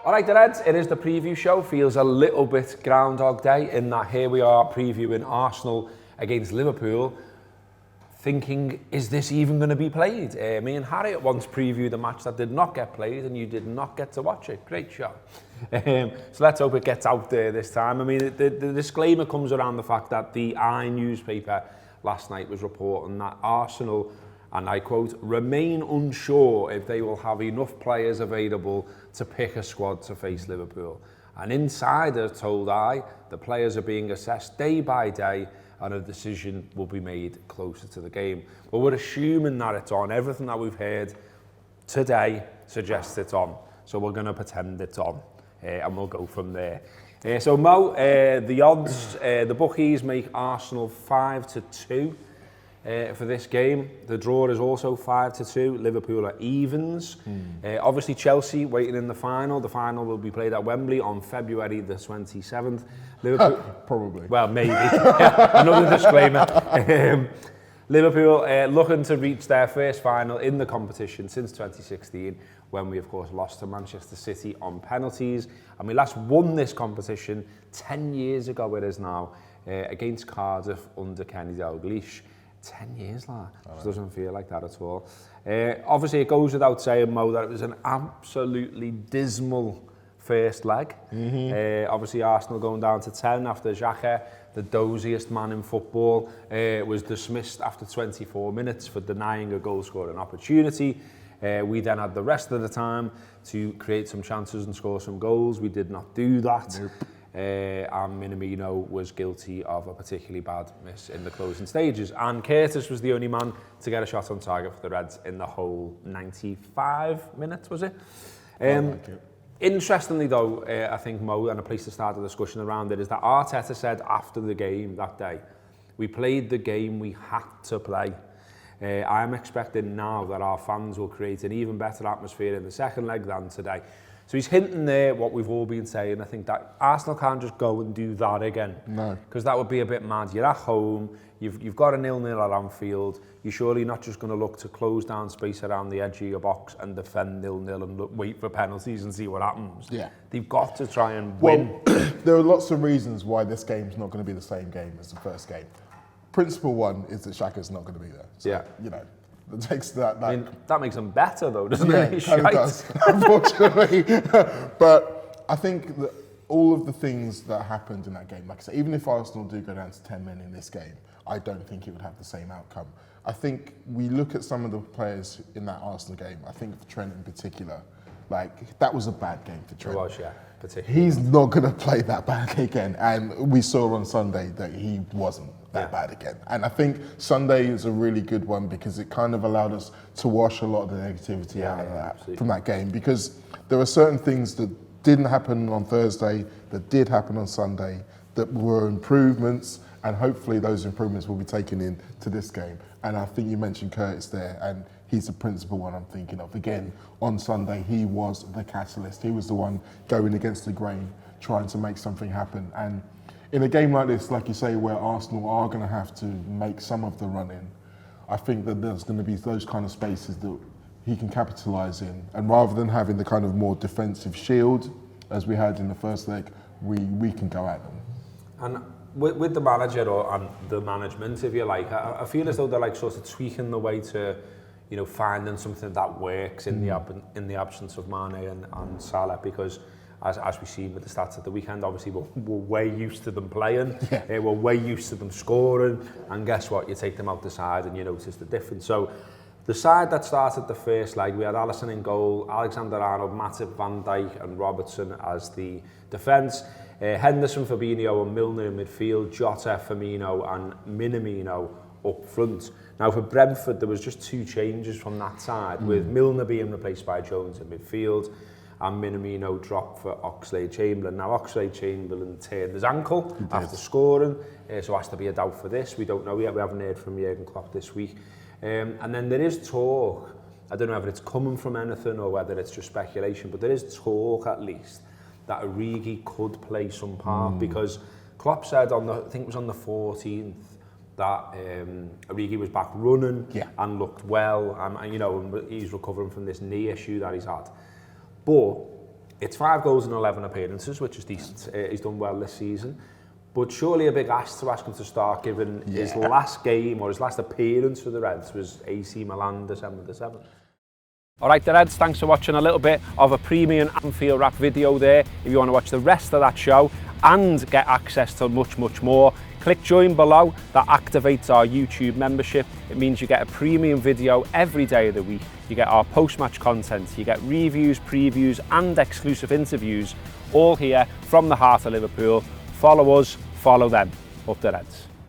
All right, the Reds, it is the preview show. Feels a little bit Groundhog Day in that here we are previewing Arsenal against Liverpool, thinking, is this even going to be played? Me and Harriet once previewed a match that did not get played and you did not get to watch it. Great show. So let's hope it gets out there this time. I mean, the disclaimer comes around the fact that the I newspaper last night was reporting that Arsenal, and I quote, remain unsure if they will have enough players available to pick a squad to face Liverpool. An insider told the players are being assessed day by day and a decision will be made closer to the game. But we're assuming that it's on. Everything that we've heard today suggests it's on. So we're going to pretend it's on and we'll go from there. So Mo, the odds, the bookies make Arsenal 5-2. For this game. The draw is also 5-2. Liverpool are evens. Obviously Chelsea waiting in the final. The final will be played at Wembley on February the 27th. Liverpool, probably. Well, maybe. Another disclaimer. Liverpool looking to reach their first final in the competition since 2016, when we of course lost to Manchester City on penalties. And we last won this competition 10 years ago it is now, against Cardiff under Kenny Dalglish. 10 years, lad. It doesn't feel like that at all. Obviously, it goes without saying, Mo, that it was an absolutely dismal first leg. Obviously, Arsenal going down to 10 after Xhaka, the doziest man in football, was dismissed after 24 minutes for denying a goal-scoring opportunity. We then had the rest of the time to create some chances and score some goals. We did not do that. Nope. And Minamino was guilty of a particularly bad miss in the closing stages. And Curtis was the only man to get a shot on target for the Reds in the whole 95 minutes, was it? Interestingly though, I think, Mo, and a place to start the discussion around it, is that Arteta said after the game that day, we played the game we had to play. I'm expecting now that our fans will create an even better atmosphere in the second leg than today. So he's hinting there what we've all been saying. I think that Arsenal can't just go and do that again. No. Because that would be a bit mad. You're at home, you've got a 0-0 at Anfield. You're surely not just going to look to close down space around the edge of your box and defend 0-0 and wait for penalties and see what happens. Yeah. They've got to try and win. Well, there are lots of reasons why this game's not going to be the same game as the first game. Principle one is that Xhaka's not going to be there. So, yeah. You know, it takes that. I mean, that makes them better though, doesn't it? It kind of does, unfortunately. But I think that all of the things that happened in that game, like I said, even if Arsenal do go down to 10 men in this game, I don't think it would have the same outcome. I think we look at some of the players in that Arsenal game, I think for Trent in particular, like that was a bad game for Trent. It was, yeah, particularly. He's not going to play that badly again. And we saw on Sunday that he wasn't that bad again. And I think Sunday is a really good one because it kind of allowed us to wash a lot of the negativity out of that from that game, because there were certain things that didn't happen on Thursday that did happen on Sunday that were improvements, and hopefully those improvements will be taken into this game. And I think you mentioned Curtis there, and he's the principal one I'm thinking of. Again, on Sunday, he was the catalyst. He was the one going against the grain, trying to make something happen. And in a game like this, like you say, where Arsenal are going to have to make some of the run-in, I think that there's going to be those kind of spaces that he can capitalise in. And rather than having the kind of more defensive shield, as we had in the first leg, we can go at them. And with the manager and the management, if you like, I feel as though they're like sort of tweaking the way to, you know, finding something that works in the absence of Mane and Salah, because as we've seen with the stats at the weekend, obviously we're way used to them playing, we're way used to them scoring, and guess what, you take them out the side and you notice the difference. So the side that started the first leg, we had Alisson in goal, Alexander-Arnold, Matip, Van Dijk and Robertson as the defence, Henderson, Fabinho and Milner in midfield, Jota, Firmino and Minamino up front. Now for Brentford, there was just two changes from that side, with Milner being replaced by Jones in midfield and Minamino dropped for Oxlade-Chamberlain. Now Oxlade-Chamberlain turned his ankle after scoring, so has to be a doubt for this. We don't know yet, we haven't heard from Jurgen Klopp this week. And then there is talk, I don't know whether it's coming from anything or whether it's just speculation, but there is talk at least that Origi could play some part, because Klopp said I think it was on the 14th, that Origi was back running and looked well, and you know, he's recovering from this knee issue that he's had. But It's 5 goals and 11 appearances, which is decent. He's done well this season. But surely a big ask to ask him to start, given his last game or his last appearance for the Reds was AC Milan, December the 7th. All right, the Reds, thanks for watching a little bit of a premium Anfield Wrap video there. If you want to watch the rest of that show and get access to much, much more, click join below. That activates our YouTube membership. It means you get a premium video every day of the week. You get our post-match content, you get reviews, previews and exclusive interviews, all here from the heart of Liverpool. Follow us, follow them. Up the Reds.